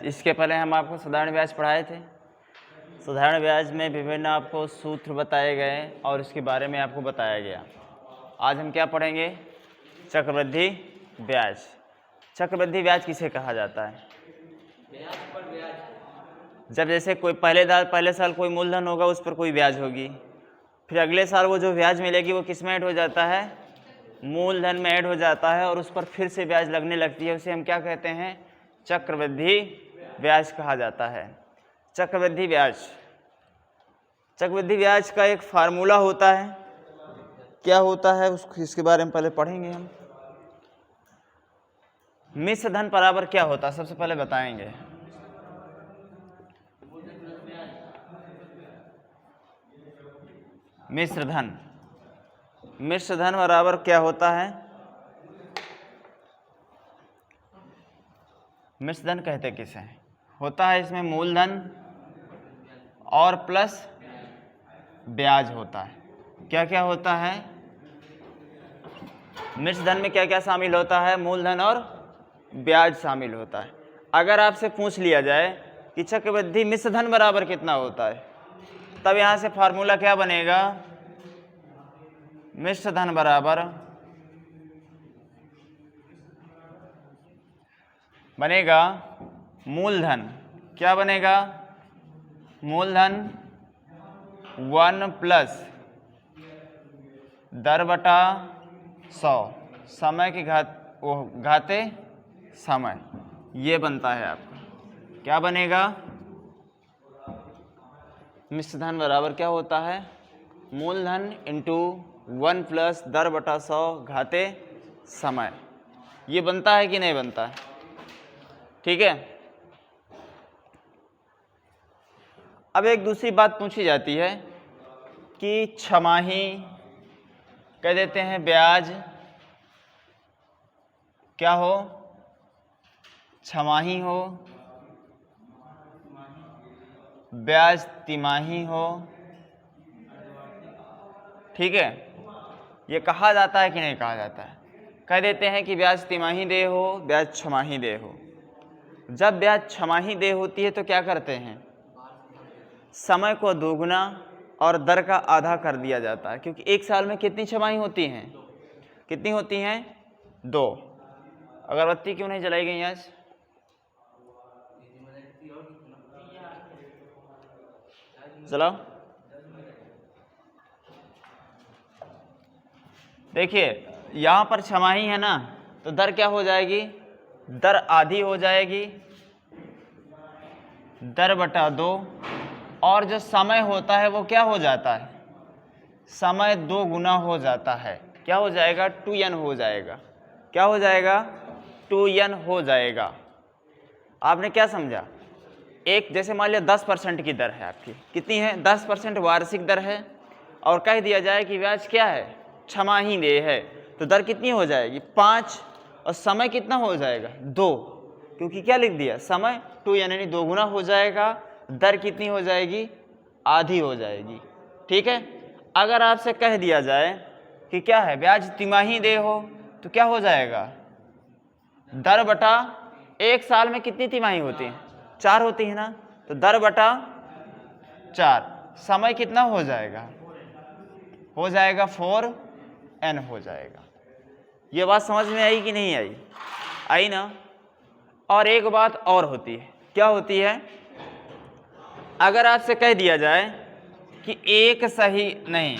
इसके पहले हम आपको साधारण ब्याज पढ़ाए थे। साधारण ब्याज में विभिन्न आपको सूत्र बताए गए और इसके बारे में आपको बताया गया। आज हम क्या पढ़ेंगे? चक्रवृद्धि ब्याज। चक्रवृद्धि ब्याज किसे कहा जाता है? ब्याज पर ब्याज। जब जैसे कोई पहले साल कोई मूलधन होगा, उस पर कोई ब्याज होगी, फिर अगले साल वो जो ब्याज मिलेगी वो किस में ऐड हो जाता है? मूलधन में ऐड हो जाता है और उस पर फिर से ब्याज लगने लगती है। उसे हम क्या कहते हैं? चक्रवृद्धि ब्याज कहा जाता है। चक्रवृद्धि ब्याज, चक्रवृद्धि ब्याज का एक फार्मूला होता है। क्या होता है इसके बारे में पहले पढ़ेंगे हम। मिश्र धन बराबर क्या होता है सबसे पहले बताएंगे। मिश्र धन, मिश्र धन बराबर क्या होता है? मिश्र धन कहते किसे हैं? होता है इसमें मूलधन और प्लस ब्याज होता है। क्या क्या होता है मिश्र धन में? क्या क्या शामिल होता है? मूलधन और ब्याज शामिल होता है। अगर आपसे पूछ लिया जाए कि चक्रवृद्धि मिश्र धन बराबर कितना होता है, तब यहां से फार्मूला क्या बनेगा? मिश्र धन बराबर बनेगा मूलधन। क्या बनेगा? मूलधन 1 प्लस दर बटा 100 समय की घाते समय, ये बनता है आपका। क्या बनेगा? मिश्र धन बराबर क्या होता है? मूलधन इंटू 1 प्लस दर बटा 100 घाते समय। ये बनता है कि नहीं बनता है? ठीक है। अब एक दूसरी बात पूछी जाती है कि छमाही कह देते हैं ब्याज क्या हो? छमाही हो, ब्याज तिमाही हो। ठीक है, ये कहा जाता है कि नहीं कहा जाता है? कह देते हैं कि ब्याज तिमाही दे हो, ब्याज छमाही दे हो। जब ब्याज छमाही दे होती है तो क्या करते हैं? समय को दोगुना और दर का आधा कर दिया जाता है, क्योंकि एक साल में कितनी छमाही होती हैं? कितनी होती हैं? 2। अगरबत्ती क्यों नहीं जलाई गई आज? चलाओ। देखिए यहां पर छमाही है ना, तो दर क्या हो जाएगी? दर आधी हो जाएगी, दर बटा 2। और जो समय होता है वो क्या हो जाता है? समय 2 गुना हो जाता है। क्या हो जाएगा? 2n हो जाएगा। क्या हो जाएगा? 2n हो जाएगा। आपने क्या समझा? एक जैसे मान लिया 10% की दर है आपकी, कितनी है? 10% वार्षिक दर है, और कह दिया जाए कि ब्याज क्या है? छमाही दे है, तो दर कितनी हो जाएगी? 5। और समय कितना हो जाएगा? 2, क्योंकि क्या लिख दिया? समय 2n यानी 2 गुना हो जाएगा। दर कितनी हो जाएगी? आधी हो जाएगी। ठीक है। अगर आपसे कह दिया जाए कि क्या है? ब्याज तिमाही दे हो, तो क्या हो जाएगा? दर बटा, एक साल में कितनी तिमाही होती है? 4 होती है ना, तो दर बटा 4। समय कितना हो जाएगा? हो जाएगा 4n हो जाएगा। ये बात समझ में आई कि नहीं आई? आई ना। और एक बात और होती है। क्या होती है? अगर आपसे कह दिया जाए कि 1 सही नहीं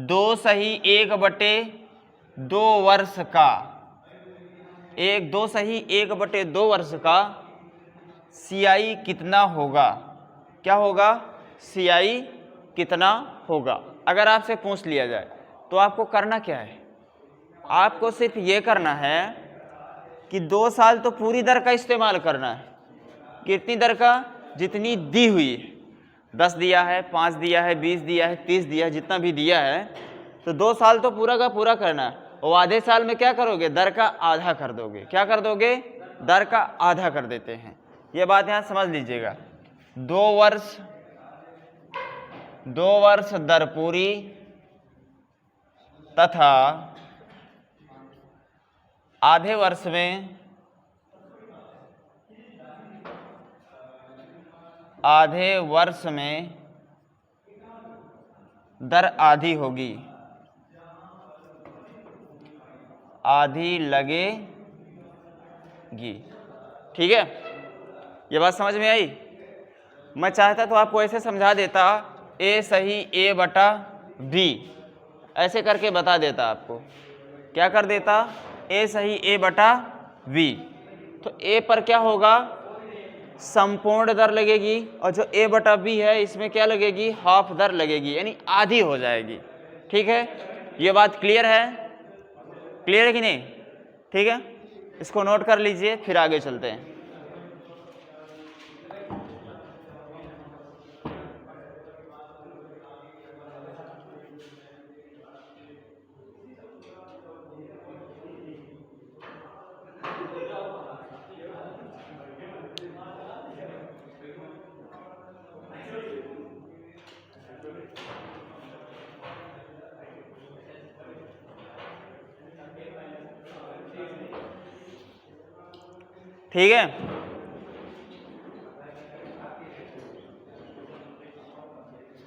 2 सही 1/2 वर्ष का, 2 सही 1/2 वर्ष का CI कितना होगा? क्या होगा? CI कितना होगा? अगर आपसे पूछ लिया जाए तो आपको करना क्या है? आपको सिर्फ ये करना है कि 2 साल तो पूरी दर का इस्तेमाल करना है। कितनी दर का? जितनी दी हुई है। 10 दिया है, 5 दिया है, 20 दिया है, 30 दिया है, जितना भी दिया है, तो 2 साल तो पूरा का पूरा करना है। और आधे साल में क्या करोगे? दर का आधा कर दोगे। क्या कर दोगे? दर का आधा कर देते हैं। ये बात यहां समझ लीजिएगा। 2 वर्ष दर पूरी तथा आधे वर्ष में आधे वर्ष में दर आधी होगी, आधी लगेगी। ठीक है, ये बात समझ में आई? मैं चाहता तो आपको ऐसे समझा देता, ए सही ए बटा बी, ऐसे करके बता देता आपको। क्या कर देता? ए सही ए बटा बी। तो ए पर क्या होगा? संपूर्ण दर लगेगी, और जो ए बटा बी है इसमें क्या लगेगी? हाफ दर लगेगी, यानी आधी हो जाएगी। ठीक है, ये बात क्लियर है? क्लियर है कि नहीं? ठीक है, इसको नोट कर लीजिए, फिर आगे चलते हैं। ठीक है,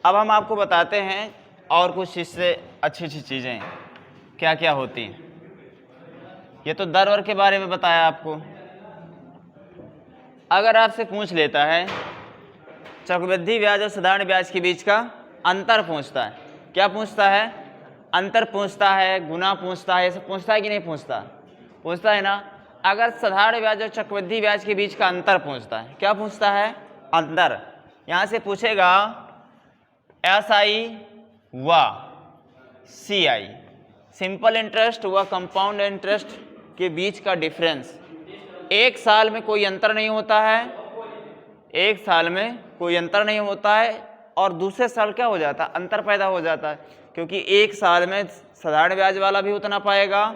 अब हम आपको बताते हैं और कुछ इससे अच्छी अच्छी चीज़ें क्या क्या होती हैं। ये तो दर के बारे में बताया आपको। अगर आपसे पूछ लेता है चक्रवृद्धि ब्याज और साधारण ब्याज के बीच का अंतर पूछता है, क्या पूछता है? अंतर पूछता है, गुना पूछता है, ये सब पूछता है कि नहीं पूछता? पूछता है ना। अगर साधारण ब्याज और चक्रवृद्धि ब्याज के बीच का अंतर पूछता है, क्या पूछता है? अंतर। यहाँ से पूछेगा SI व CI, सिंपल इंटरेस्ट व कंपाउंड इंटरेस्ट के बीच का डिफरेंस। एक साल में कोई अंतर नहीं होता है, एक साल में कोई अंतर नहीं होता है, और दूसरे साल क्या हो जाता है? अंतर पैदा हो जाता है, क्योंकि एक साल में साधारण ब्याज वाला भी उतना पाएगा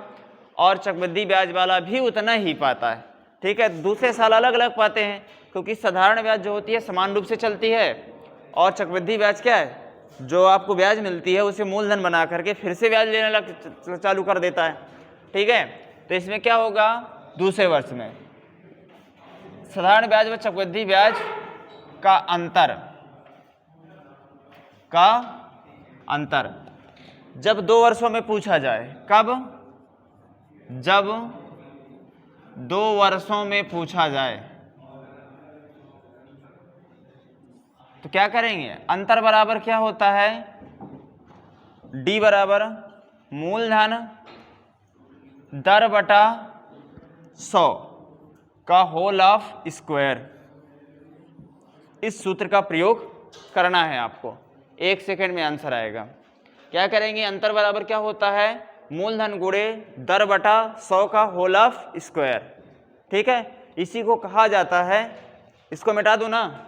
और चक्रवृद्धि ब्याज वाला भी उतना ही पाता है। ठीक है, दूसरे साल अलग अलग पाते हैं, क्योंकि साधारण ब्याज जो होती है समान रूप से चलती है, और चक्रवृद्धि ब्याज क्या है? जो आपको ब्याज मिलती है उसे मूलधन बना करके फिर से ब्याज लेने चालू कर देता है। ठीक है, तो इसमें क्या होगा? दूसरे वर्ष में साधारण ब्याज व चक्रवृद्धि ब्याज का अंतर जब 2 वर्षों में पूछा जाए। कब? जब 2 वर्षों में पूछा जाए तो क्या करेंगे? अंतर बराबर क्या होता है? D बराबर मूलधन दर बटा 100 का होल ऑफ स्क्वायर। इस सूत्र का प्रयोग करना है आपको, 1 सेकंड में आंसर आएगा। क्या करेंगे? अंतर बराबर क्या होता है? मूलधन गुणे दर बटा 100 का होल ऑफ स्क्वायर। ठीक है, इसी को कहा जाता है, इसको मिटा दूं ना,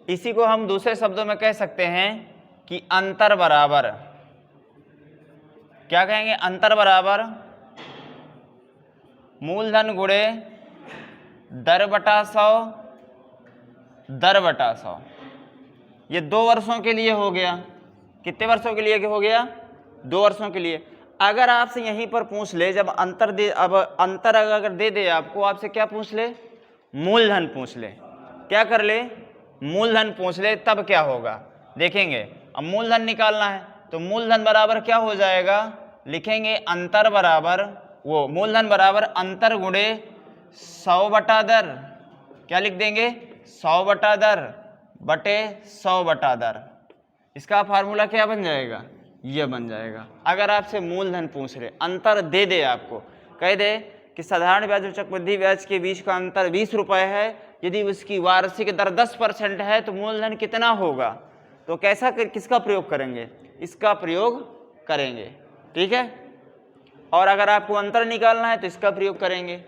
इसी को हम दूसरे शब्दों में कह सकते हैं कि अंतर बराबर, क्या कहेंगे? अंतर बराबर मूलधन गुणे दर बटा 100 दर बटा 100। ये 2 वर्षों के लिए हो गया। कितने वर्षों के लिए हो गया? 2 वर्षों के लिए। अगर आपसे यहीं पर पूछ ले, जब अंतर दे, अब अंतर अगर दे दे आपको, आपसे क्या पूछ ले? मूलधन पूछ ले। क्या कर ले? मूलधन पूछ ले, तब क्या होगा देखेंगे। अब मूलधन निकालना है तो मूलधन बराबर क्या हो जाएगा? लिखेंगे अंतर बराबर, वो मूलधन बराबर अंतर गुणे 100 बटा दर। क्या लिख देंगे? 100 बटा दर बटे 100 बटा दर। इसका फार्मूला क्या बन जाएगा? यह बन जाएगा। अगर आपसे मूलधन पूछ रहे, अंतर दे दे, आपको कह दे कि साधारण ब्याज और चक्रवृद्धि ब्याज के बीच का अंतर 20 रुपए है, यदि उसकी वार्षिक दर 10% है तो मूलधन कितना होगा? तो कैसा किसका प्रयोग करेंगे? इसका प्रयोग करेंगे। ठीक है, और अगर आपको अंतर निकालना है तो इसका प्रयोग करेंगे।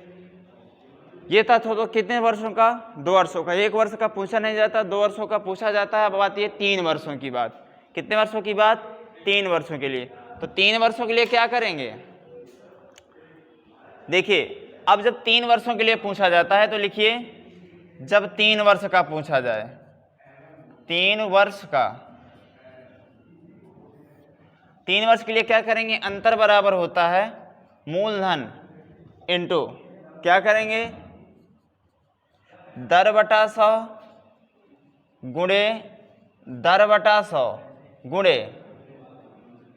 ये तथ्य हो तो कितने वर्षों का? 2 वर्षों का। 1 वर्ष का पूछा नहीं जाता, 2 वर्षों का पूछा जाता है। अब आती है 3 वर्षों की बात। कितने वर्षों की बात? 3 वर्षों के लिए। तो 3 वर्षों के लिए क्या करेंगे? देखिए, अब जब 3 वर्षों के लिए पूछा जाता है तो लिखिए, जब 3 वर्ष का पूछा जाए, 3 3 वर्ष के लिए क्या करेंगे, अंतर बराबर होता है मूलधन इंटू क्या करेंगे, दर बटा 100 गुणे दर बटा 100 गुणे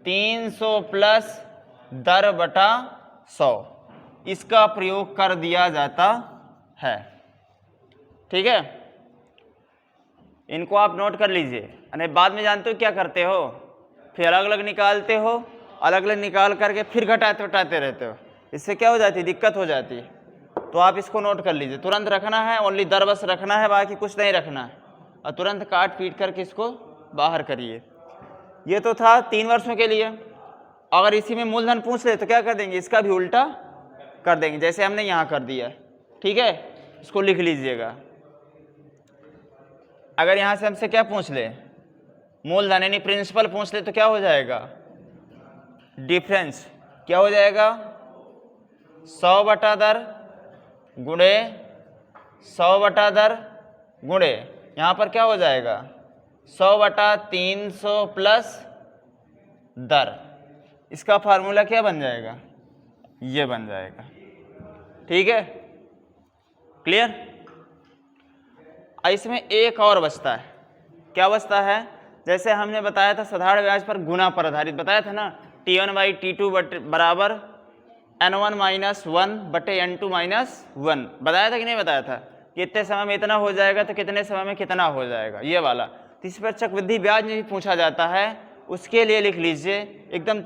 300 प्लस दर बटा 100, इसका प्रयोग कर दिया जाता है। ठीक है, इनको आप नोट कर लीजिए। अरे बाद में जानते हो क्या करते हो, फिर अलग अलग निकालते हो, अलग अलग निकाल करके फिर घटाते घटाते रहते हो, इससे क्या हो जाती है, दिक्कत हो जाती है। तो आप इसको नोट कर लीजिए, तुरंत रखना है, ओनली दर बस रखना है, बाकी कुछ नहीं रखना है, और तुरंत काट पीट करके इसको बाहर करिए। ये तो था 3 वर्षों के लिए। अगर इसी में मूलधन पूछ ले तो क्या कर देंगे, इसका भी उल्टा कर देंगे, जैसे हमने यहाँ कर दिया। ठीक है, इसको लिख लीजिएगा। अगर यहाँ से हमसे क्या पूछ ले, मूलधन यानी प्रिंसिपल पूछ ले तो क्या हो जाएगा, डिफरेंस क्या हो जाएगा, 100 बटा दर गुणे 100 बटा दर गुणे यहाँ पर क्या हो जाएगा, 100 बटा 300 प्लस दर। इसका फार्मूला क्या बन जाएगा, ये बन जाएगा। ठीक है, क्लियर। इसमें एक और बचता है, क्या बचता है, जैसे हमने बताया था साधारण ब्याज पर गुना पर आधारित बताया था ना, T1 बाई T2 बराबर N1 माइनस 1 बटे N2 माइनस 1, बताया था कि नहीं बताया था, कि इतने समय में इतना हो जाएगा तो कितने समय में कितना हो जाएगा, ये वाला। तो इस पर चक्रवृद्धि ब्याज में भी पूछा जाता है, उसके लिए लिख लीजिए, एकदम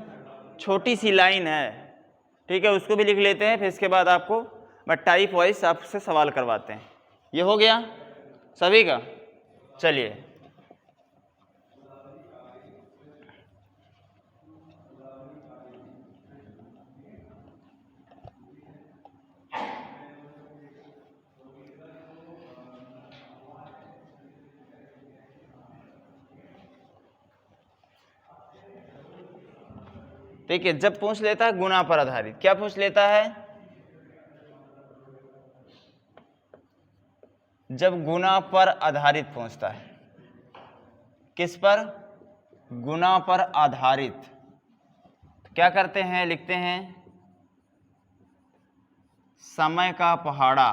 छोटी सी लाइन है। ठीक है, उसको भी लिख लेते हैं, फिर इसके बाद आपको मैं टाइप वाइज आपसे सवाल करवाते हैं। ये हो गया सभी का। चलिए, देखिए जब पूछ लेता है गुना पर आधारित, क्या पूछ लेता है, जब गुना पर आधारित पूछता है, किस पर, गुना पर आधारित, तो क्या करते हैं, लिखते हैं समय का पहाड़ा,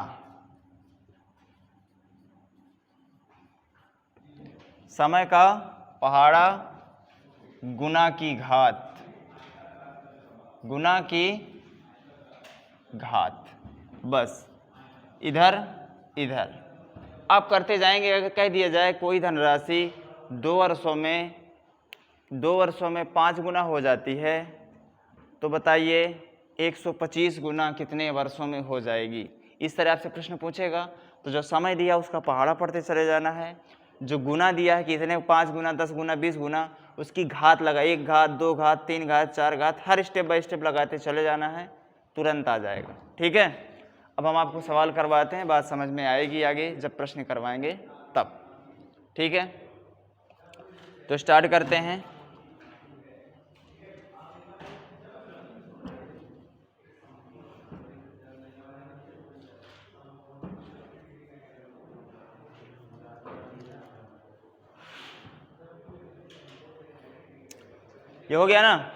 समय का पहाड़ा गुना की घात, गुना की घात, बस इधर इधर आप करते जाएंगे। अगर कह दिया जाए कोई धनराशि 2 वर्षों में 5 गुना हो जाती है, तो बताइए 125 गुना कितने वर्षों में हो जाएगी। इस तरह आपसे प्रश्न पूछेगा, तो जो समय दिया उसका पहाड़ा पढ़ते चले जाना है, जो गुना दिया है कि इतने 5 गुना 10 गुना 20 गुना, उसकी घात लगा, 1 घात 2 घात 3 घात 4 घात, हर स्टेप बाय स्टेप लगाते चले जाना है, तुरंत आ जाएगा। ठीक है, अब हम आपको सवाल करवाते हैं, बात समझ में आएगी आगे जब प्रश्न करवाएंगे तब। ठीक है, तो स्टार्ट करते हैं। ये हो गया ना,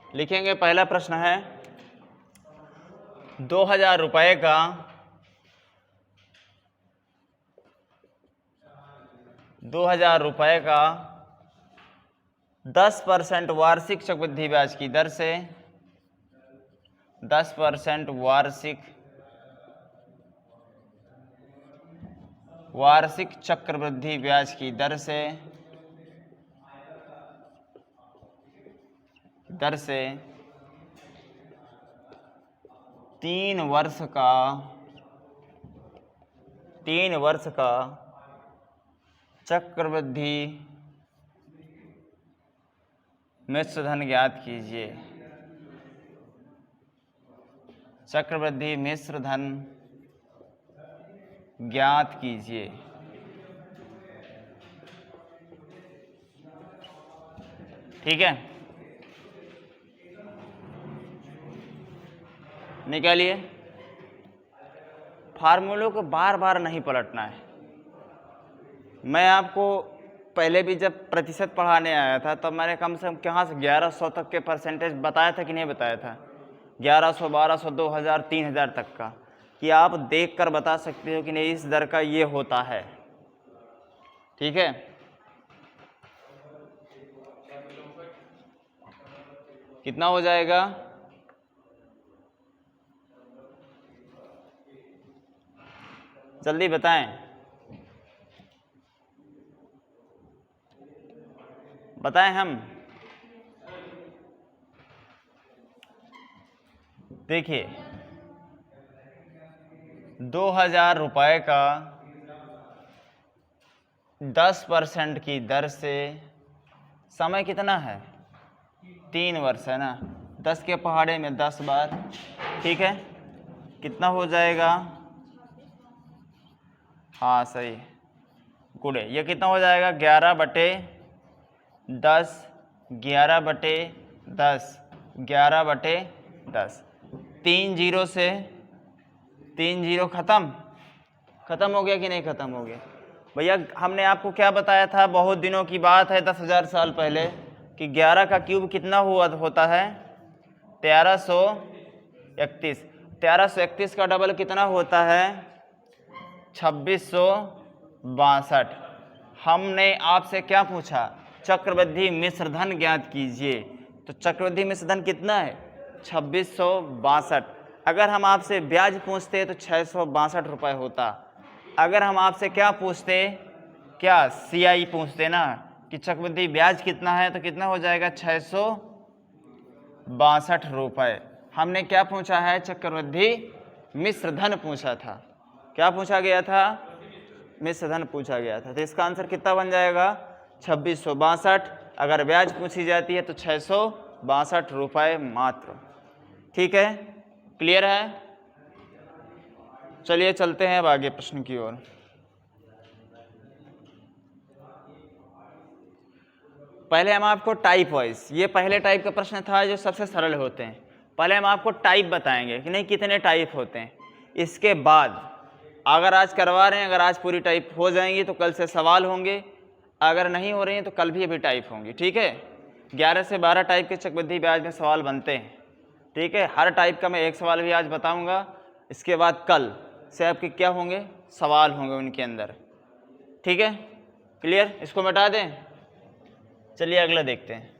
लिखेंगे। पहला प्रश्न है 2000 रुपए का 2000 रुपए का 10% वार्षिक चक्रवृद्धि ब्याज की दर से 10% वार्षिक चक्रवृद्धि ब्याज की दर से 3 वर्ष का चक्रवृद्धि मिश्र धन ज्ञात कीजिए। चक्रवृद्धि मिश्र धन ज्ञात कीजिए। ठीक है, निकालिए। फार्मूलों को बार बार नहीं पलटना है। मैं आपको पहले भी जब प्रतिशत पढ़ाने आया था तब मैंने कम से कम कहाँ से 1100 तक के परसेंटेज बताया था कि नहीं बताया था? 1100, 1200, 2000, 3000 तक का, कि आप देख कर बता सकते हो कि नहीं इस दर का ये होता है। ठीक है, कितना हो जाएगा? जल्दी बताएं, बताएं हम। देखिए 2000 रुपये का 10% की दर से समय कितना है? 3 वर्ष है ना। 10 के पहाड़े में 10 बार। ठीक है, कितना हो जाएगा? हाँ सही, गुड है। ये कितना हो जाएगा? 11/10, 11/10, 11/10। 3 जीरो से 3 जीरो खत्म हो गया कि नहीं खत्म हो गया? भैया हमने आपको क्या बताया था? बहुत दिनों की बात है, 10,000 साल पहले, कि 11 का क्यूब कितना होता है? 1331। 1331 का डबल कितना होता है? 2662। हमने आपसे क्या पूछा? चक्रवृद्धि मिश्रधन ज्ञात कीजिए। तो चक्रवृद्धि मिश्रधन कितना है? 2662। अगर हम आपसे ब्याज पूछते तो 662 रुपये होता। अगर हम आपसे क्या पूछते, क्या CI पूछते ना, कि चक्रवृद्धि ब्याज कितना है, तो कितना हो जाएगा? 662 रुपये। हमने क्या पूछा है? चक्रवृद्धि मिश्रधन पूछा था। क्या पूछा गया था? मिश्रधन पूछा गया था। तो इसका आंसर कितना बन जाएगा? 2662। अगर ब्याज पूछी जाती है तो 662 रुपये मात्र। ठीक है, क्लियर है? चलिए चलते हैं अब आगे प्रश्न की ओर। पहले हम आपको टाइप वाइज, ये पहले टाइप का प्रश्न था जो सबसे सरल होते हैं। पहले हम आपको टाइप बताएंगे कि नहीं कितने टाइप होते हैं। इसके बाद अगर आज करवा रहे हैं, अगर आज पूरी टाइप हो जाएंगी तो कल से सवाल होंगे, अगर नहीं हो रही हैं तो कल भी अभी टाइप होंगी। ठीक है, 11 से 12 टाइप के चक्रवृद्धि ब्याज में सवाल बनते हैं। ठीक है, हर टाइप का मैं एक सवाल भी आज बताऊंगा। इसके बाद कल से आपके क्या होंगे? सवाल होंगे उनके अंदर। ठीक है, क्लियर? इसको मिटा दें। चलिए अगला देखते हैं।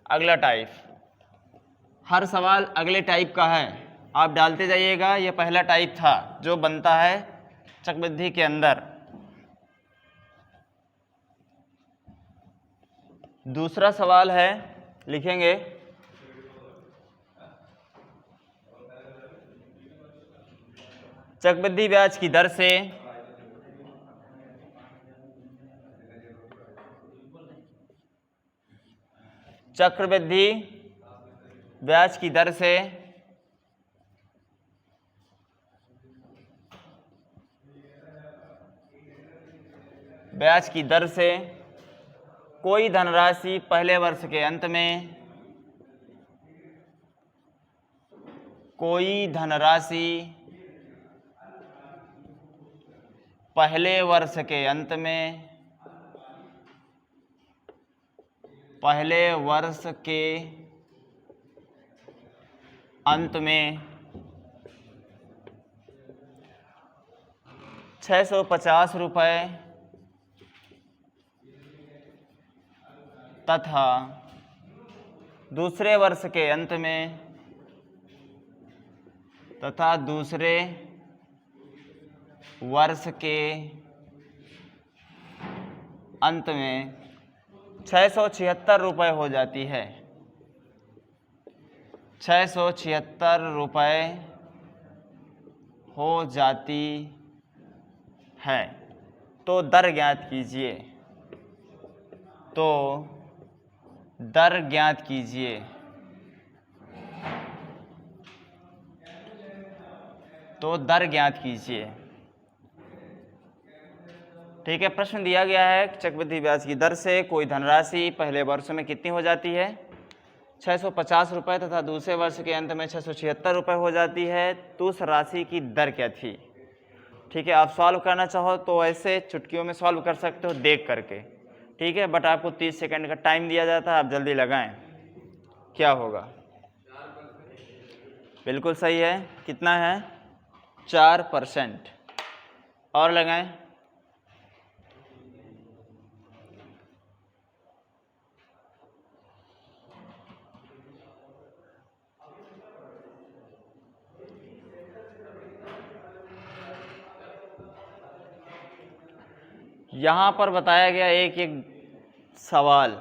अगला टाइप, हर सवाल अगले टाइप का है, आप डालते जाइएगा। ये पहला टाइप था जो बनता है चक्रवृद्धि के अंदर। दूसरा सवाल है, लिखेंगे चक्रवृद्धि ब्याज की दर से चक्रवृद्धि ब्याज की दर से ब्याज की दर से कोई धनराशि पहले वर्ष के अंत में, कोई धनराशि पहले वर्ष के अंत में, पहले वर्ष के अंत में 650 रुपये तथा दूसरे वर्ष के अंत में, तथा दूसरे वर्ष के अंत में 676 रुपये हो जाती है। 676 रुपये हो जाती है। तो दर ज्ञात कीजिए। तो दर ज्ञात कीजिए। तो दर ज्ञात कीजिए। ठीक है, प्रश्न दिया गया है चक्रवृद्धि ब्याज की दर से कोई धनराशि पहले वर्ष में कितनी हो जाती है? 650 रुपये तथा दूसरे वर्ष के अंत में 676 रुपये हो जाती है, तो उस राशि की दर क्या थी? ठीक है, आप सॉल्व करना चाहो तो ऐसे चुटकियों में सॉल्व कर सकते हो देख करके, ठीक है, बट आपको 30 सेकंड का टाइम दिया जाता है, आप जल्दी लगाएं। क्या होगा? बिल्कुल सही है। कितना है? 4%। और लगाएं। यहाँ पर बताया गया एक एक सवाल,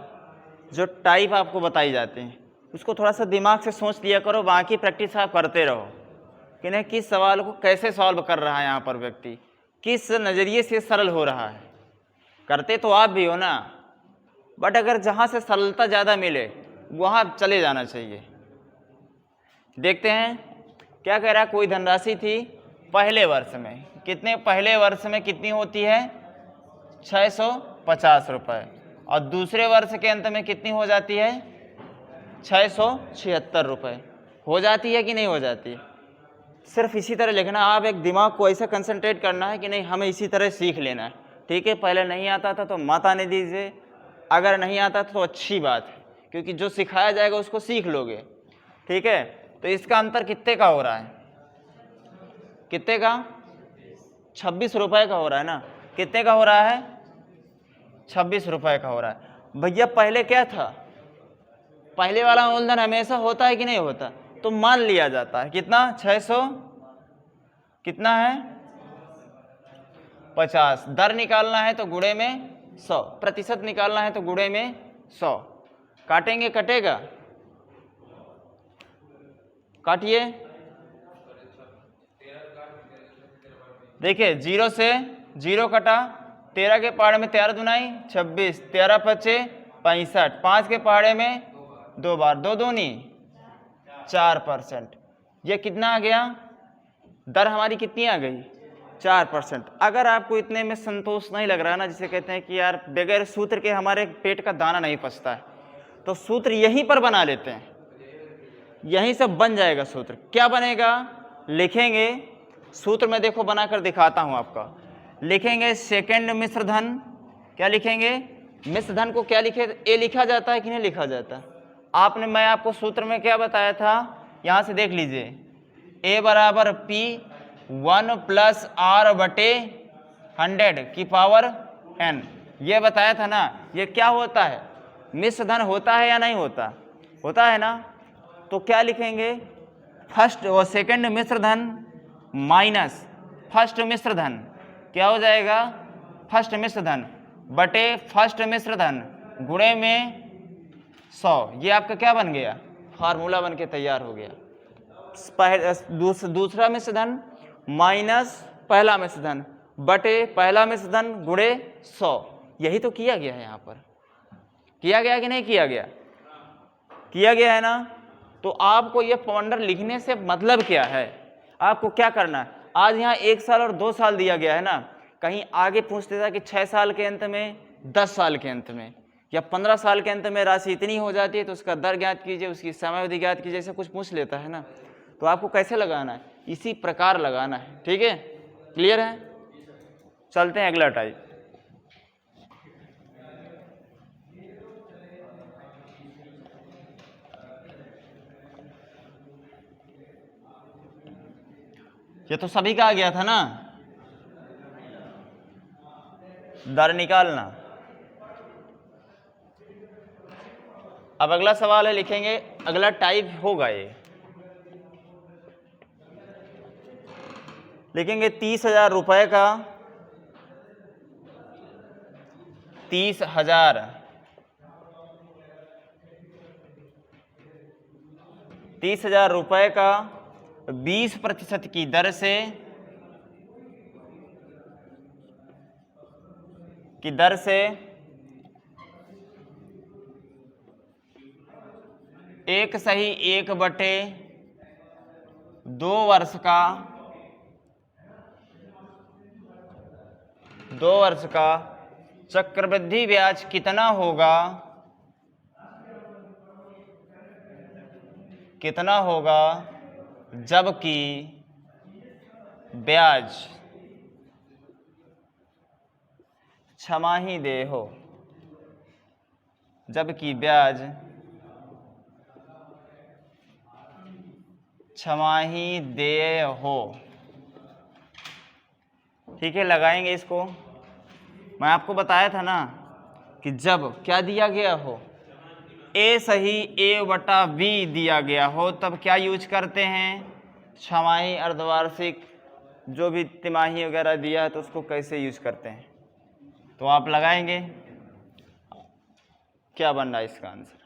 जो टाइप आपको बताई जाते हैं उसको थोड़ा सा दिमाग से सोच लिया करो, बाकी प्रैक्टिस आप करते रहो कि नहीं किस सवाल को कैसे सॉल्व कर रहा है यहाँ पर व्यक्ति, किस नज़रिए से सरल हो रहा है। करते तो आप भी हो ना, बट अगर जहाँ से सरलता ज़्यादा मिले वहाँ चले जाना चाहिए। देखते हैं क्या कह रहा है। कोई धनराशि थी पहले वर्ष में, कितने पहले वर्ष में कितनी होती है? 650 रुपये, और दूसरे वर्ष के अंत में कितनी हो जाती है? 676 रुपये हो जाती है कि नहीं हो जाती? सिर्फ इसी तरह लिखना। आप एक दिमाग को ऐसा कंसंट्रेट करना है कि नहीं हमें इसी तरह सीख लेना है, ठीक है। पहले नहीं आता था तो मत आने दीजिए, अगर नहीं आता था तो अच्छी बात है, क्योंकि जो सिखाया जाएगा उसको सीख लोगे, ठीक है। तो इसका अंतर कितने का हो रहा है? कितने का? 26 रुपये का हो रहा है ना। कितने का हो रहा है? 26 रुपये का हो रहा है। भैया पहले क्या था? पहले वाला मूलधन हमेशा होता है कि नहीं होता? तो मान लिया जाता है कितना? 600 कितना है? 50। दर निकालना है तो गुणे में 100, प्रतिशत निकालना है तो गुणे में 100। काटेंगे, कटेगा? काटिए। देखिए 0 से 0 कटा, 13 के पहाड़े में 13 दुनाई 26, 13 पचे 65, 5 के पहाड़े में 2 बार 2 दूनी 4%। ये कितना आ गया? दर हमारी कितनी आ गई? 4%। अगर आपको इतने में संतोष नहीं लग रहा है ना, जिसे कहते हैं कि यार बगैर सूत्र के हमारे पेट का दाना नहीं पचता है, तो सूत्र यहीं पर बना लेते हैं, यहीं से बन जाएगा सूत्र। क्या बनेगा? लिखेंगे सूत्र में, देखो बनाकर दिखाता हूं आपका। लिखेंगे सेकंड मिश्र धन। क्या लिखेंगे? मिश्र धन को क्या लिखे? ए लिखा जाता है कि नहीं लिखा जाता? मैं आपको सूत्र में क्या बताया था, यहां से देख लीजिए। ए बराबर पी 1 प्लस आर बटे 100 की पावर n, ये बताया था ना। ये क्या होता है? मिश्र धन होता है या नहीं होता? होता है ना। तो क्या लिखेंगे? फर्स्ट और सेकंड मिश्र धन माइनस फर्स्ट मिश्र धन। क्या हो जाएगा? फर्स्ट मिश्र धन बटे फर्स्ट मिश्र धन गुणे में 100। ये आपका क्या बन गया? फार्मूला बन के तैयार हो गया। दूसरा मिश्र धन माइनस पहला मिश्र धन बटे पहला मिश्र धन गुणे 100। यही तो किया गया है यहाँ पर। किया गया कि नहीं किया गया? किया गया है ना। तो आपको ये फॉर्मूला लिखने से मतलब क्या है? आपको क्या करना है? आज यहाँ 1 साल और 2 साल दिया गया है ना, कहीं आगे पूछते था कि 6 साल के अंत में, 10 साल के अंत में या 15 साल के अंत में राशि इतनी हो जाती है तो उसका दर ज्ञात कीजिए, उसकी समयावधि ज्ञात कीजिए, ऐसा कुछ पूछ लेता है ना। तो आपको कैसे लगाना है? इसी प्रकार लगाना है, ठीक है। क्लियर है? चलते हैं अगला टाइप। ये तो सभी का आ गया था ना, दर निकालना। अब अगला सवाल है, लिखेंगे अगला टाइप होगा ये। लिखेंगे 30,000 रुपए का 30,000 30,000 रुपए का 20% की दर से एक सही 1/2 वर्ष का चक्रवृद्धि ब्याज कितना होगा? कितना होगा जबकि ब्याज छमाही देय हो, जबकि ब्याज छमाही देय हो। ठीक है, लगाएंगे इसको। मैं आपको बताया था ना कि जब क्या दिया गया हो, ए सही ए बटा बी दिया गया हो, तब क्या यूज करते हैं, छमाही, अर्धवार्षिक, जो भी तिमाही वगैरह दिया है तो उसको कैसे यूज करते हैं। तो आप लगाएंगे, क्या बन रहा है इसका आंसर।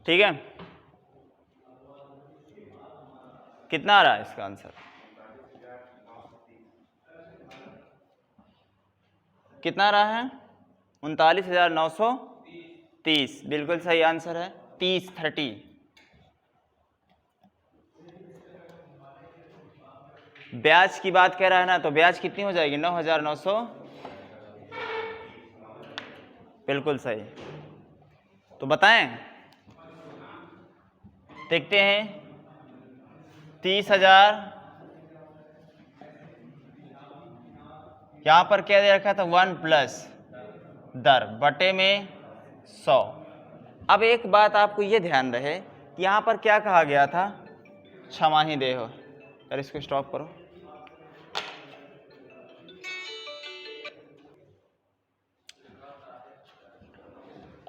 ठीक है, कितना आ रहा है इसका आंसर, कितना आ रहा है, 39,930। बिल्कुल सही आंसर है, 30। ब्याज की बात कह रहा है ना, तो ब्याज कितनी हो जाएगी, 9,900। बिल्कुल सही। तो बताएं, देखते हैं, 30,000 यहां पर क्या दे रखा था, 1 प्लस दर बटे में 100। अब एक बात आपको ये ध्यान रहे कि यहां पर क्या कहा गया था, छमाही देय हो। यार इसको स्टॉप करो।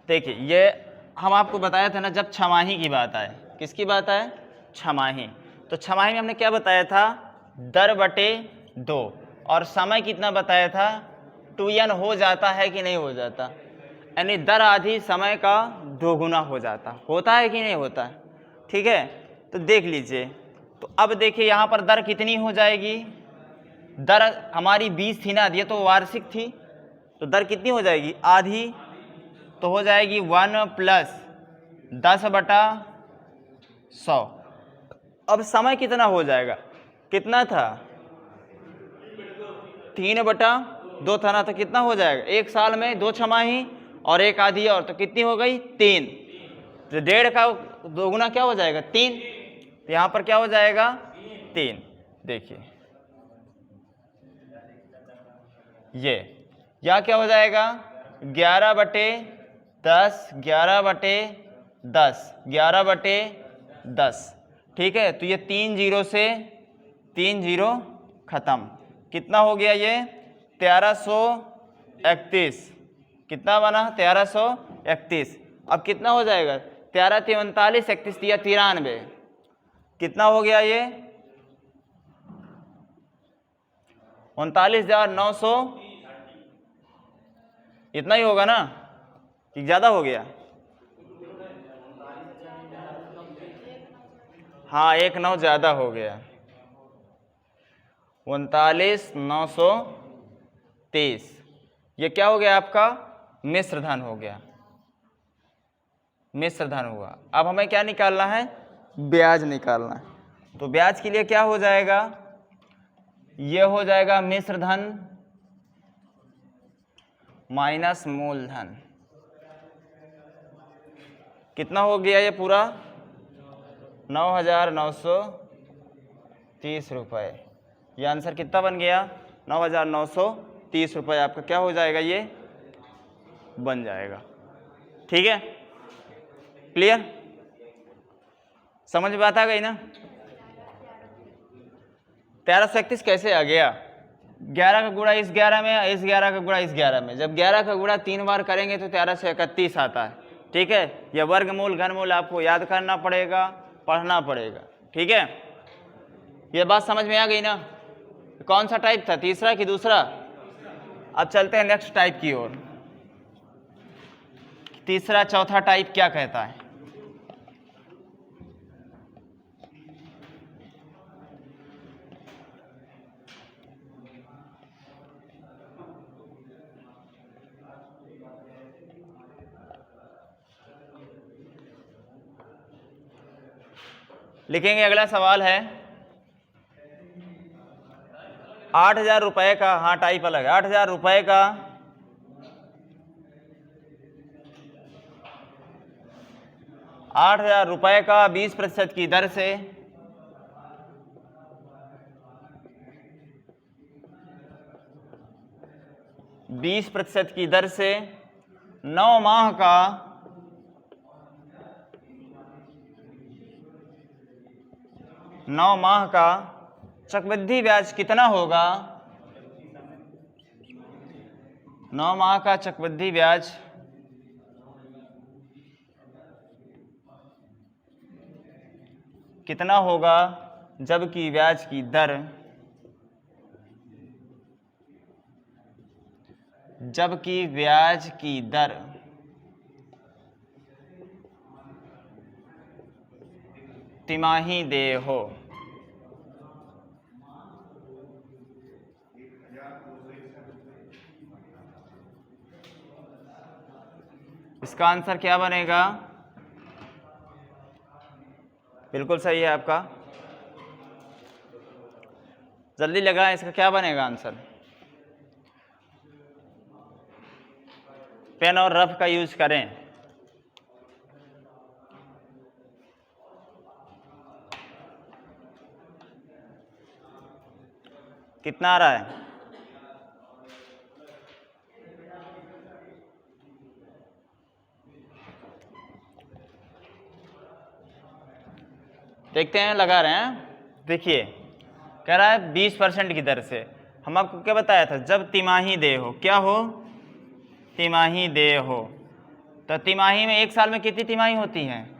देखिए, ये हम आपको बताया था ना, जब छमाही की बात आए, किसकी बात आए, छमाही, तो छमाही में हमने क्या बताया था, दर बटे 2, और समय कितना बताया था, 2n हो जाता है कि नहीं हो जाता, यानी दर आधी समय का 2 गुना हो जाता, होता है कि नहीं होता है। ठीक है, तो देख लीजिए, तो अब देखिए यहाँ पर दर कितनी हो जाएगी, दर हमारी 20 थी ना, ये तो वार्षिक थी, तो दर कितनी हो जाएगी, आधी, तो हो जाएगी 1 प्लस 10 बटा 100। अब समय कितना हो जाएगा, कितना था, 3 बटा 2 था ना, तो कितना हो जाएगा, एक साल में 2 छमाही और एक आधी, और तो कितनी हो गई, 3। तो 1.5 का 2 गुना क्या हो जाएगा, 3। तो यहाँ पर क्या हो जाएगा, 3। देखिए ये, या क्या हो जाएगा, 11 बटे 10, 11 बटे 10, 11 बटे 10। ठीक है, तो ये 3 जीरो से 3 जीरो खत्म, कितना हो गया ये, 1331। कितना बना, 1331। अब कितना हो जाएगा, 13 × 39, 31 × 93, कितना हो गया ये, 39,900। इतना ही होगा ना, कि ज्यादा हो गया, हाँ 1 9 ज्यादा हो गया, 39,930। ये क्या हो गया आपका, मिश्र धन हो गया, मिश्र धन हुआ। अब हमें क्या निकालना है, ब्याज निकालना है। तो ब्याज के लिए क्या हो जाएगा, ये हो जाएगा मिश्र धन माइनस मूलधन। कितना हो गया ये पूरा, 9,930 रुपये। ये आंसर कितना बन गया, 9,930 रुपये आपका क्या हो जाएगा, ये बन जाएगा। ठीक है, क्लियर, समझ में बात आ गई ना। 1331 कैसे आ गया, 11 का गुणा इस 11 में, इस 11 का गुणा इस 11 में, जब 11 का गुणा 3 बार करेंगे तो 1331 आता है। ठीक है, यह वर्गमूल घनमूल आपको याद करना पड़ेगा, पढ़ना पड़ेगा। ठीक है, यह बात समझ में आ गई ना। कौन सा टाइप था, तीसरा कि दूसरा। अब चलते हैं नेक्स्ट टाइप की ओर, तीसरा चौथा टाइप क्या कहता है। लिखेंगे अगला सवाल है 8,000 रुपये का, हाँ टाइप अलग है, 8,000 रुपये का 8,000 रुपये का 20% की दर से 20% की दर से 9 माह का 9 माह का चक्रवृद्धि ब्याज कितना होगा? 9 माह का चक्रवृद्धि ब्याज कितना होगा जबकि ब्याज की दर तिमाही देय हो। इसका आंसर क्या बनेगा? बिल्कुल सही है आपका, जल्दी लगा, इसका क्या बनेगा आंसर? पेन और रफ का यूज करें। कितना आ रहा है? देखते हैं, लगा रहे हैं। देखिए कह रहा है 20% की दर से। हम आपको क्या बताया था? जब तिमाही देय हो, क्या हो? तिमाही देय हो। तो तिमाही में एक साल में कितनी तिमाही होती हैं?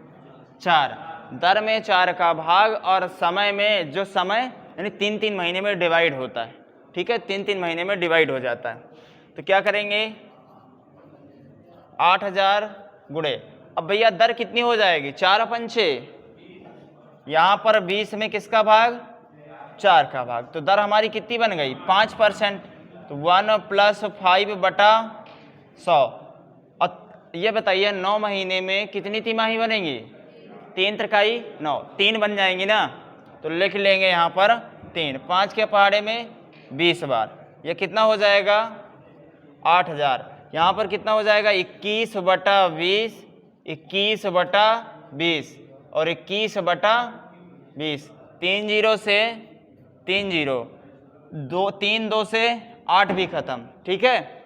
4। दर में 4 का भाग और समय में जो समय यानी 3-3 महीने में डिवाइड होता है। ठीक है, 3-3 महीने में डिवाइड हो जाता है। तो क्या करेंगे? 8,000 गुणे, अब भैया दर कितनी हो जाएगी? 4/6। यहाँ पर 20 में किसका भाग? 4 का भाग। तो दर हमारी कितनी बन गई? 5%। तो 1 + 5/100। और ये बताइए 9 महीने में कितनी तिमाही बनेंगी? 3 त्रिकाई 9, 3 बन जाएंगी ना। तो लिख लेंगे यहाँ पर 3। 5 के पहाड़े में 20 बार, ये कितना हो जाएगा? 8,000। यहाँ पर कितना हो जाएगा? 21/20, 21/20 और 21/20। 3 0 से 3 0, 3 2 से 8 भी खत्म। ठीक है,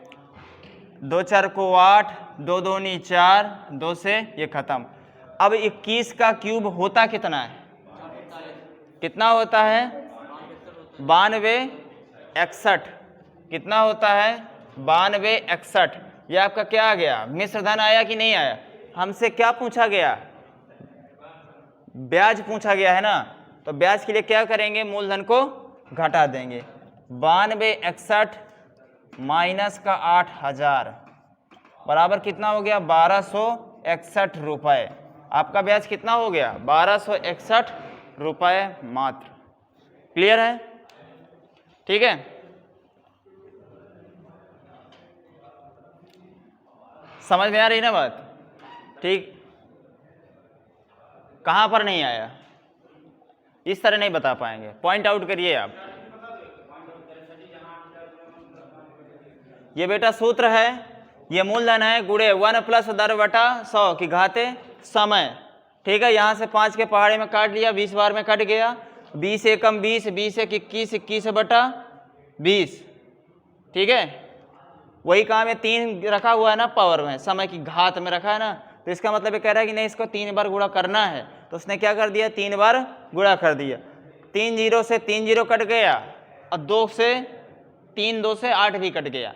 2 4 को 8, 2 दूनी 4, 2 से ये खत्म। अब 21 का क्यूब होता कितना है? कितना होता है? 92 61। कितना होता है? 92 61। ये आपका क्या आ गया? मिश्र धन आया कि नहीं आया? हमसे क्या पूछा गया? ब्याज पूछा गया है ना। तो ब्याज के लिए क्या करेंगे? मूलधन को घटा देंगे। 92 61 माइनस का 8,000 बराबर कितना हो गया? 1261 रुपये। आपका ब्याज कितना हो गया? 1261 रुपये मात्र। क्लियर है? ठीक है, समझ में आ रही ना बात? ठीक, कहाँ पर नहीं आया? इस तरह नहीं बता पाएंगे, पॉइंट आउट करिए आप। ये बेटा सूत्र है, ये मूलधन है गुणे 1 + दर बटा 100 की घाते समय। ठीक है, यहाँ से 5 के पहाड़े में काट लिया, 20 बार में कट गया। 20 एकम 20, 20 एक 21, 21/20। ठीक है, वही काम है, 3 रखा हुआ है ना पावर में, समय की घात में रखा है ना। तो इसका मतलब ये कह रहा है कि नहीं, इसको 3 बार गुणा करना है। तो उसने क्या कर दिया? 3 बार गुणा कर दिया। 3 0 से 3 0 कट गया और 2 से 3 2 से 8 भी कट गया।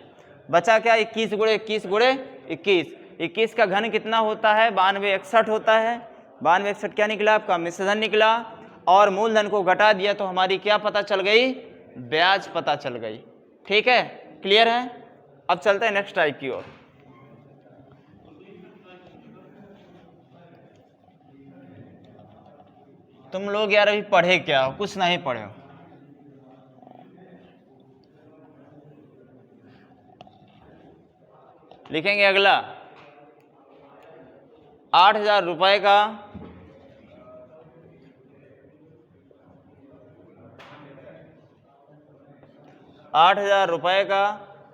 बचा क्या? 21 गुणे 21 गुणे 21। 21 का घन कितना होता है? 92 61 होता है। 92 61 क्या निकला आपका? मिश्रधन निकला। और मूलधन को घटा दिया तो हमारी क्या पता चल गई? ब्याज पता चल गई। ठीक है, क्लियर है? अब चलते हैं नेक्स्ट टाइप की ओर। तुम लोग यार अभी पढ़े क्या हो? कुछ नहीं पढ़े हो। लिखेंगे अगला 8,000 रुपये का 8,000 रुपये का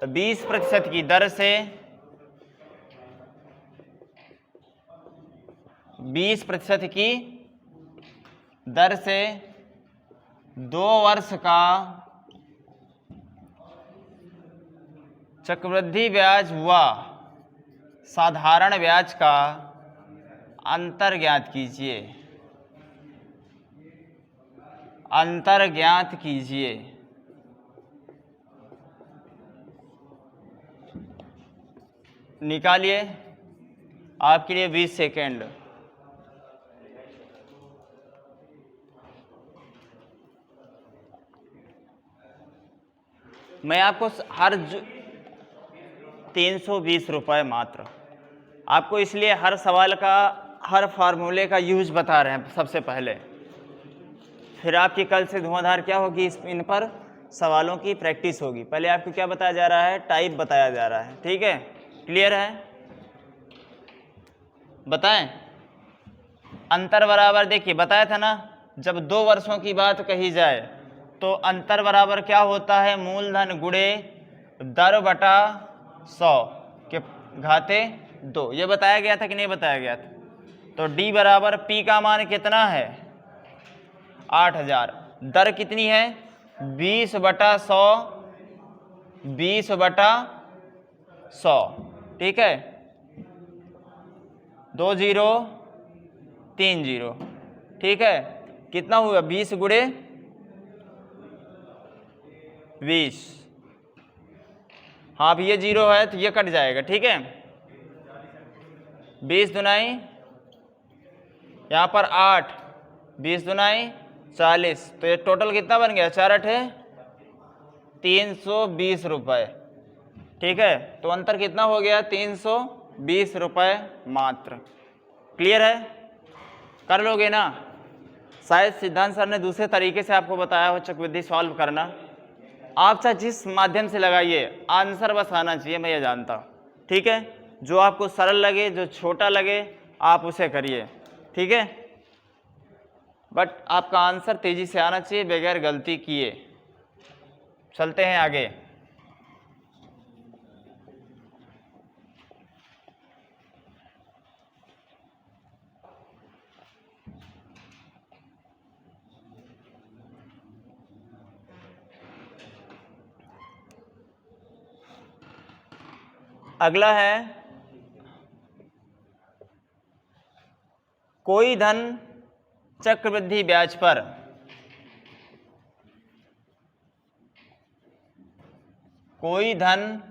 20% की दर से 20% की दर से 2 वर्ष का चक्रवृद्धि ब्याज हुआ साधारण ब्याज का अंतर ज्ञात कीजिए। अंतर ज्ञात कीजिए। निकालिए, आपके लिए 20 सेकेंड। मैं आपको हर 320 रुपये मात्र, आपको इसलिए हर सवाल का हर फार्मूले का यूज बता रहे हैं सबसे पहले, फिर आपकी कल से धुआंधार क्या होगी, इन पर सवालों की प्रैक्टिस होगी। पहले आपको क्या बताया जा रहा है, टाइप बताया जा रहा है, ठीक है, क्लियर है। बताएं, अंतर बराबर, देखिए बताया था ना, जब 2 वर्षों की बात कही जाए तो अंतर बराबर क्या होता है, मूलधन गुणे दर बटा 100 के घाते 2। ये बताया गया था कि नहीं बताया गया था। तो D बराबर P का मान कितना है, 8,000, दर कितनी है 20/100, 20/100, ठीक है, 2 0 3 0, ठीक है, कितना हुआ 20 गुणे 20। हाँ, अब ये 0 है तो ये कट जाएगा, ठीक है, 20 दुनाई यहाँ पर 8, 20 दुनाई 40, तो ये टोटल कितना बन गया, 4 8 320 रुपये, ठीक है। तो अंतर कितना हो गया, 320 रुपये मात्र। क्लियर है, कर लोगे ना। शायद सिद्धांत सर ने दूसरे तरीके से आपको बताया हो चक्रवृद्धि सॉल्व करना, आप चाहे जिस माध्यम से लगाइए, आंसर बस आना चाहिए, मैं ये जानता हूँ, ठीक है। जो आपको सरल लगे, जो छोटा लगे, आप उसे करिए, ठीक है, बट आपका आंसर तेजी से आना चाहिए बगैर गलती किए। चलते हैं आगे। अगला है, कोई धन चक्रवृद्धि ब्याज पर कोई धन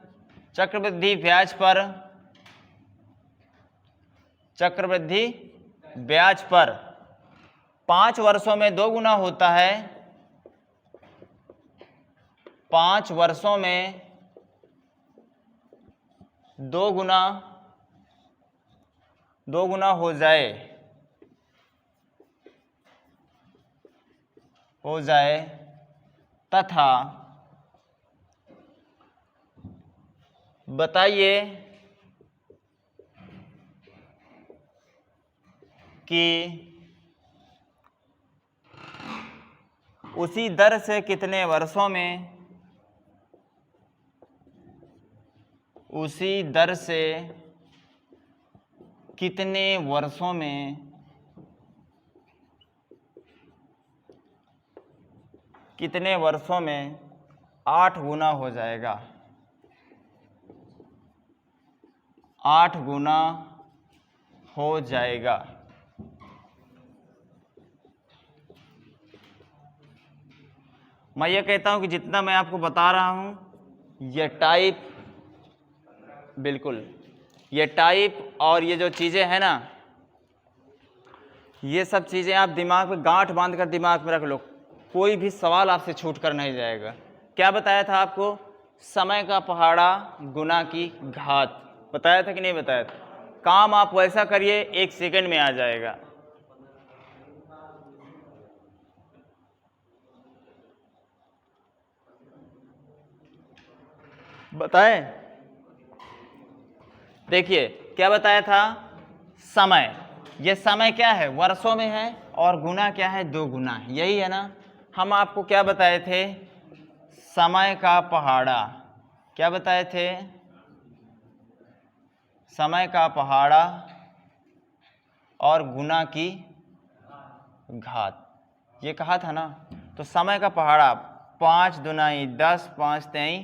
चक्रवृद्धि ब्याज पर 5 वर्षों में 2 गुना होता है, 5 वर्षों में 2 गुना हो जाए तथा बताइए कि उसी दर से कितने वर्षों में कितने वर्षों में 8 गुना हो जाएगा, 8 गुना हो जाएगा। मैं ये कहता हूं कि जितना मैं आपको बता रहा हूं, ये टाइप, बिल्कुल ये टाइप और ये जो चीज़ें हैं ना, ये सब चीज़ें आप दिमाग में गांठ बांध कर दिमाग में रख लो, कोई भी सवाल आपसे छूट कर नहीं जाएगा। क्या बताया था आपको, समय का पहाड़ा गुना की घात, बताया था कि नहीं बताया था। काम आप वैसा करिए, 1 सेकंड में आ जाएगा। बताएं, देखिए क्या बताया था, समय, ये समय क्या है, वर्षों में है, और गुना क्या है, 2 गुना, यही है ना। हम आपको क्या बताए थे, समय का पहाड़ा, क्या बताए थे? समय का पहाड़ा और गुना की घात, ये कहा था ना। तो समय का पहाड़ा 5 दूनी 10, 5 तेई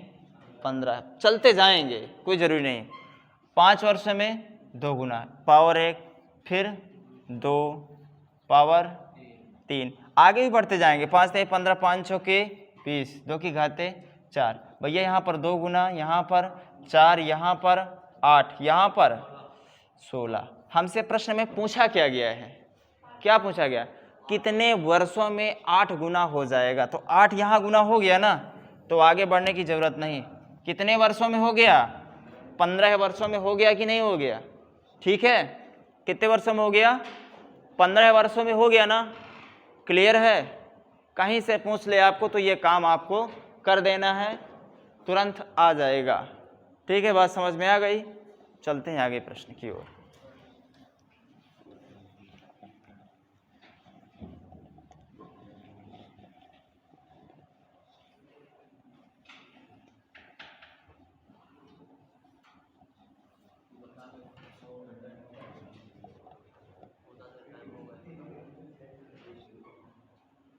15, चलते जाएंगे, कोई ज़रूरी नहीं। 5 वर्षों में 2 गुना, पावर 1, फिर 2, पावर 3, आगे भी बढ़ते जाएंगे। 5 तेई 15, 5 चौके 20, 2 की घाते 4। भैया यहाँ पर 2 गुना, यहाँ पर 4, यहाँ पर 8, यहाँ पर 16। हमसे प्रश्न में पूछा क्या गया है? क्या पूछा गया? कितने वर्षों में 8 गुना हो जाएगा? तो 8 यहाँ गुना हो गया ना, तो आगे बढ़ने की जरूरत नहीं। कितने वर्षों में हो गया? 15 वर्षों में हो गया कि नहीं हो गया? ठीक है, कितने वर्षों में हो गया? 15 वर्षों में हो गया ना। क्लियर है? कहीं से पूछ ले आपको तो ये काम आपको कर देना है, तुरंत आ जाएगा। ठीक है, बात समझ में आ गई? चलते हैं आगे प्रश्न की ओर।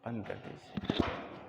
बंद कर दीजिए।